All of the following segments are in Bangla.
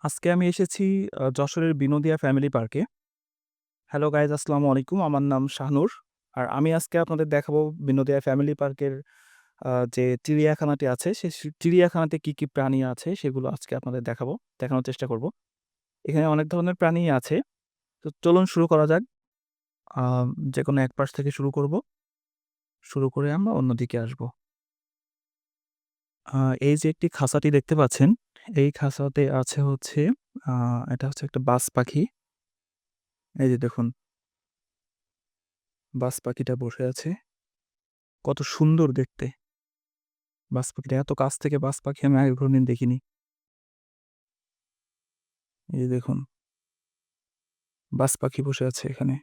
আজকে আমি এসেছি যশোরের বিনোদিয়া ফ্যামিলি পার্কে। হ্যালো গাইজ, আসসালামু আলাইকুম। আমার নাম শাহনূর। আর আমি আজকে আপনাদের দেখাবো বিনোদিয়া ফ্যামিলি পার্কের যে চিড়িয়াখানাটি আছে, চিড়িয়াখানাতে কি প্রাণী আছে সেগুলো আজকে আপনাদের দেখানোর চেষ্টা করব। এখানে অনেক ধরনের প্রাণী আছে। তো চলুন শুরু করা যাক। আ যেকোনো এক পাশ থেকে শুরু করব। শুরু করে আমরা অন্যদিকে আসব। আ এই যে একটি খাঁচাটি দেখতে পাচ্ছেন, এই খাঁচাতে আছে হচ্ছে আ এটা হচ্ছে একটা বাজ পাখি। এই যে দেখুন, বাজ পাখিটা বসে আছে। কত সুন্দর দেখতে! বাজ পাখিটা, এত কাছ থেকে বাজ পাখি আমি আগে কোনদিন দেখিনি। এই যে দেখুন, বাজ পাখি বসে আছে এখানে।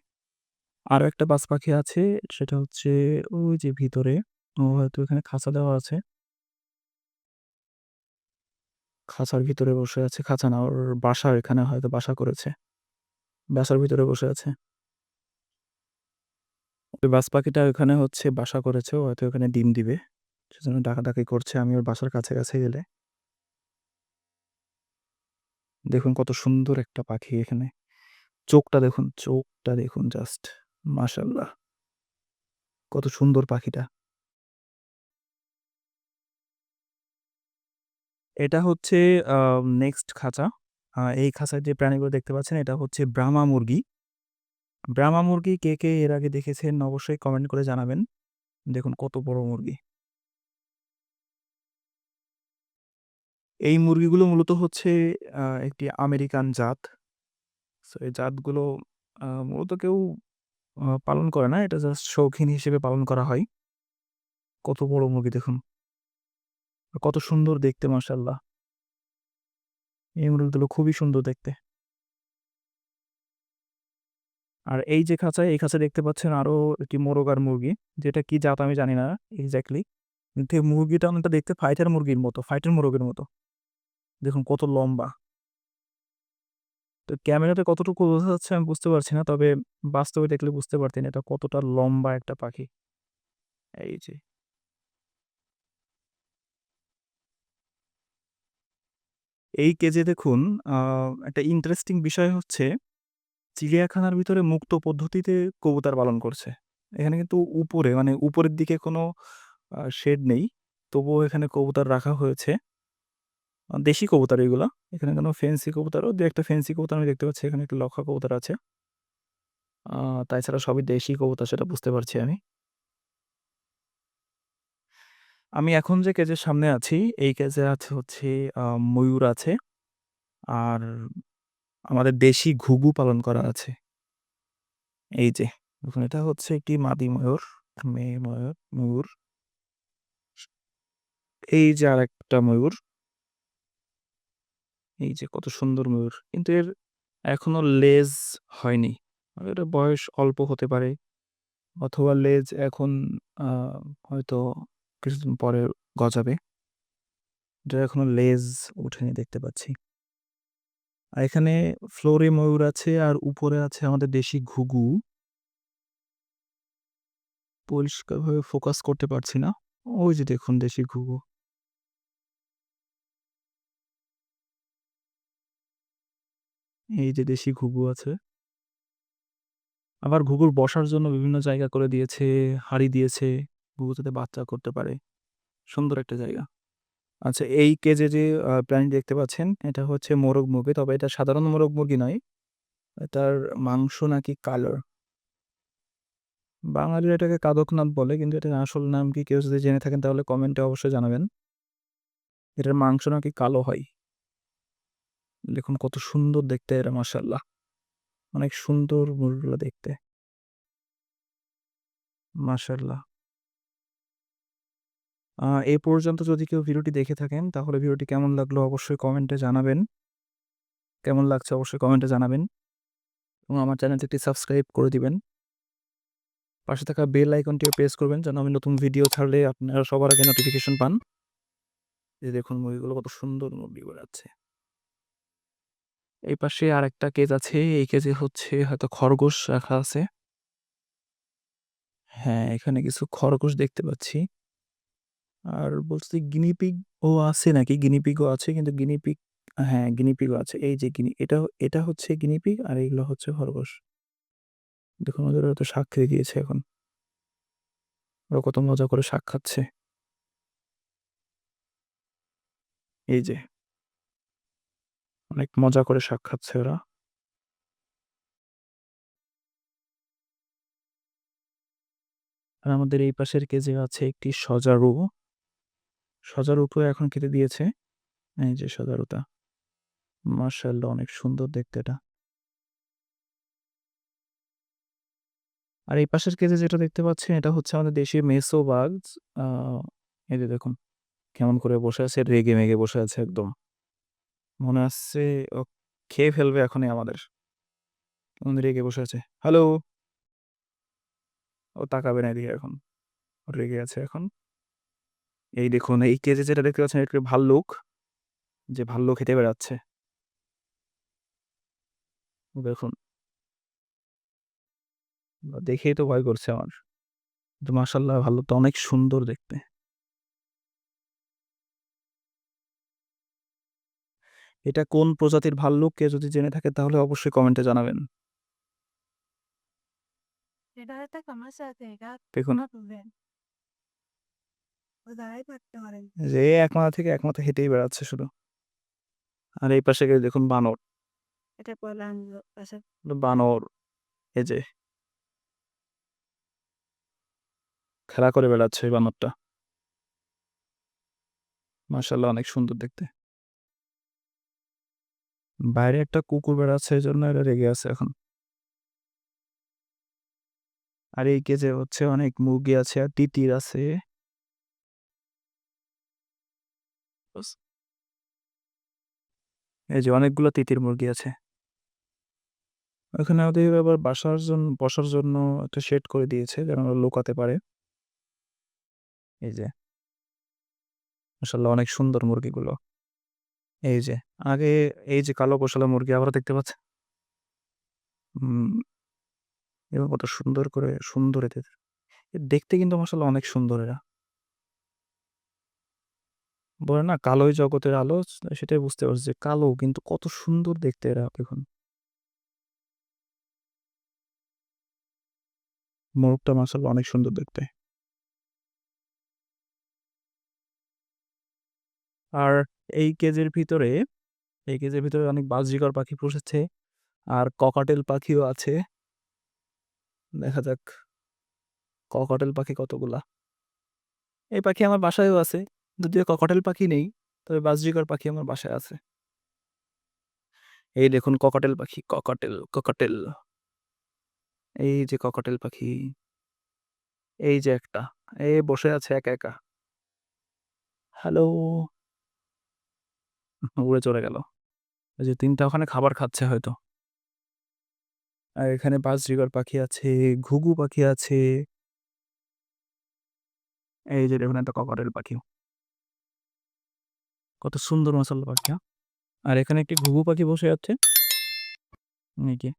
আরো একটা বাজ পাখি আছে, সেটা হচ্ছে ওই যে ভিতরে। ও হয়তো এখানে খাঁচা দেওয়া আছে। খাঁচার ভিতরে বসে আছে। খাঁচা না, ওর বাসা এখানে হয়তো বাসা করেছে। বাসার ভিতরে বসে আছে। ওই বাজ পাখিটা ওখানে হচ্ছে বাসা করেছে। ও হয়তো ওখানে ডিম দিবে। সেজন্য ডাকাডাকি করছে আমি ওর বাসার কাছে গেলে। দেখুন কত সুন্দর একটা পাখি এখানে। চোখটা দেখুন জাস্ট। মাশাআল্লাহ! কত সুন্দর পাখিটা। এটা হচ্ছে আ নেক্সট খাঁচা। এই খাঁচায় যে প্রাণীগুলো দেখতে পাচ্ছেন এটা হচ্ছে ব্রাহ্মা মুরগি। ব্রাহ্মা মুরগি কে এর আগে দেখেছেন অবশ্যই কমেন্ট করে জানাবেন। দেখুন কত বড় মুরগি। এই মুরগিগুলো মূলত হচ্ছে একটি আমেরিকান জাত। সো এই জাতগুলো মূলত কেউ পালন করে না। এটা জাস্ট শৌখিন হিসেবে পালন করা হয়। কত বড় মুরগি দেখুন। কত সুন্দর দেখতে মাশাআল্লাহ। এই মুরগিগুলো খুবই সুন্দর দেখতে। আর এই যে খাঁচায়, এই খাঁচায় দেখতে পাচ্ছেন আরো একটি মোরগ আর মুরগি। যেটা কি জাত আমি জানি না এক্সাক্টলি। কিন্তু এই মুরগিটা অনেকটা দেখতে ফাইটার মুরগির মতো, ফাইটার মোরগের মতো। দেখুন কত লম্বা। তো ক্যামেরাতে কতটুকু বোঝা যাচ্ছে আমি বুঝতে পারছি না। তবে বাস্তবে দেখলে বুঝতে পারতেন এটা কতটা লম্বা একটা পাখি। এই যে। এই কেজে দেখুন, আ একটা ইন্টারেস্টিং বিষয় হচ্ছে চিড়িয়াখানার ভিতরে মুক্ত পদ্ধতিতে কবুতর পালন করছে। এখানে কিন্তু উপরে মানে উপরের দিকে কোনো শেড নেই। তবুও এখানে কবুতর রাখা হয়েছে। দেশি কবুতর এগুলা। এখানে কোনো ফেন্সি কবুতরও ২-১ টা ফেন্সি কবুতর আমি দেখতে পাচ্ছি। এখানে একটা লক্ষা কবুতর আছে। আ তাছাড়া সবই দেশি কবুতর সেটা বুঝতে পারছি আমি। আমি এখন যে কেজের সামনে আছি, এই কেজে আছে হচ্ছে আ ময়ূর আছে। আর আমাদের দেশি ঘুঘু পালন করা আছে। এই যে দেখুন, এটা হচ্ছে একটি মাদি ময়ূর, মেয়ে ময়ূর। এই যে আরেকটা ময়ূর। এই যে কত সুন্দর ময়ূর। কিন্তু এর এখনো লেজ হয়নি। এর বয়স অল্প হতে পারে। অথবা লেজ এখন আ হয়তো কিছুদিন পরে গজাবে। এটার এখনো লেজ ওঠেনি দেখতে পাচ্ছি। আর এখানে ফ্লোরে ময়ূর আছে আর উপরে আছে আমাদের দেশি ঘুঘু। পরিষ্কারভাবে ফোকাস করতে পারছি না। ওই যে দেখুন দেশি ঘুঘু। এই যে দেশি ঘুঘু আছে। আবার ঘুঘুর বসার জন্য বিভিন্ন জায়গা করে দিয়েছে, হাঁড়ি দিয়েছে। ঘুঘু যাতে বাচ্চা করতে পারে। সুন্দর একটা জায়গা। আচ্ছা, এই কেজে যে প্রাণী দেখতে পাচ্ছেন, এটা হচ্ছে মোরগ মুরগি। তবে এটা সাধারণ মোরগ মুরগি নয়। এটার মাংস নাকি কালো। বাঙালিরা এটাকে কাদকনাথ বলে। কিন্তু এটার আসল নাম কি কেউ যদি জেনে থাকেন তাহলে কমেন্টে অবশ্যই জানাবেন। এটার মাংস নাকি কালো হয়। দেখুন কত সুন্দর দেখতে এরা মাশাআল্লাহ। অনেক সুন্দর মুরগিগুলো দেখতে। মাশাআল্লাহ। এ পর্যন্ত যদি কেউ ভিডিওটি দেখে থাকেন তাহলে ভিডিওটি কেমন লাগলো অবশ্যই কমেন্টে জানাবেন। কেমন লাগছে অবশ্যই কমেন্টে জানাবেন এবং আমার চ্যানেলটি একটি সাবস্ক্রাইব করে দিবেন। পাশে থাকা বেল আইকনটিও প্রেস করবেন যেন আমি নতুন ভিডিও ছাড়লে আপনারা সবার আগে নোটিফিকেশন পান। এই দেখুন মুরগিগুলো কত সুন্দর মুরগি বেড়াচ্ছে। এই পাশে আরেকটা কেজ আছে। এই কেজে হচ্ছে হয়তো খরগোশ রাখা আছে। হ্যাঁ, এখানে কিছু খরগোশ দেখতে পাচ্ছি। আর বলছি গিনিপিগ ও আছে নাকি? গিনিপিগও আছে কিন্তু গিনিপিগ হ্যাঁ, গিনিপিগও আছে। এই যে এটা হচ্ছে গিনিপিগ আর এগুলো হচ্ছে খরগোশ। দেখুন ওরা তো শাক খেতে দিয়েছে এখন। ওরা কত মজা করে শাক খাচ্ছে। এই যে অনেক মজা করে শাক খাচ্ছে ওরা। আর আমাদের এই পাশের কেজে আছে একটি সজারু। সজারুকেও এখন খেতে দিয়েছে। এই যে সজারুটা। মাশাআল্লাহ অনেক সুন্দর দেখতে এটা। আর এই পাশের কেজে যেটা দেখতে পাচ্ছেন এটা হচ্ছে আমাদের দেশীয় মেছো বাগস। আ এই যে দেখুন কেমন করে বসে আছে, রেগে মেগে বসে আছে একদম। মনে হচ্ছে ও খেয়ে ফেলবে এখনই আমাদের। কেমন রেগে বসে আছে। হ্যালো! ও তাকাবে না এদিকে এখন। ও রেগে আছে এখন। এই দেখুন এই কেজে যেটা দেখতে পাচ্ছেন এটা ভাল্লুক। যে ভাল্লুক হেঁটে বেড়াচ্ছে। দেখুন দেখেই তো ভয় করছে আমার। কিন্তু মাশাআল্লাহ ভাল্লুকটা অনেক সুন্দর দেখতে। এটা কোন প্রজাতির ভাল্লুক কেউ যদি জেনে থাকে তাহলে অবশ্যই কমেন্টে জানাবেন। দেখুন যে এক মাথা থেকে এক মাথা হেঁটেই বেড়াচ্ছে শুধু। আর এই পাশে গিয়ে দেখুন বানর। বানর এই যে খেলা করে বেড়াচ্ছে ওই বানরটা। মাশাআল্লাহ অনেক সুন্দর দেখতে। বাইরে একটা কুকুর বেড়াচ্ছে এজন্য এরা রেগে আছে এখন। আর এই কেজে হচ্ছে অনেক মুরগি আছে আর তিতির আছে। বুঝ এই যে অনেকগুলো তিতির মুরগি আছে। ওখানে ওদের আবার বসার জন্য একটা শেড করে দিয়েছে যেন ওরা লুকাতে পারে। এই যে মাশাআল্লাহ অনেক সুন্দর মুরগিগুলো। এই যে আগে এই যে কালো পশলা মুরগি আবারও দেখতে পাচ্ছেন? হুম, এবং কত সুন্দর করে সুন্দর এদের। দেখতে কিন্তু মাশাআল্লাহ অনেক সুন্দর এরা। বলে না কালোই জগতের আলো সেটাই বুঝতে পারছি যে কালো কিন্তু কত সুন্দর দেখতে এরা দেখুন। মোরগটা মাশাআল্লাহ অনেক সুন্দর দেখতে। আর এই কেজের ভিতরে অনেক বাজরিগর পাখি পুষেছে। আর ককাটেল পাখিও আছে। দেখা যাক ককাটেল পাখি কতগুলা। এই পাখি আমার বাসায়ও আছে। যদিও ককাটেল পাখি নেই, তবে বাজরিগর পাখি আমার বাসায় আছে। এই দেখুন ককাটেল পাখি, ককাটেল। এই যে ককাটেল পাখি। এই যে একটা। বসে আছে একা, একা। হ্যালো! উড়ে চলে গেল। ওই যে ৩ টা ওখানে খাবার খাচ্ছে হয়তো। আর এখানে বাজরিগর পাখি আছে, ঘুঘু পাখি আছে। এই যে দেখুন একটা ককাটেল পাখি। কত সুন্দর মাশাআল্লাহ পাখিটা। আর এখানে একটি ঘুঘু পাখি বসে আছে। এই যে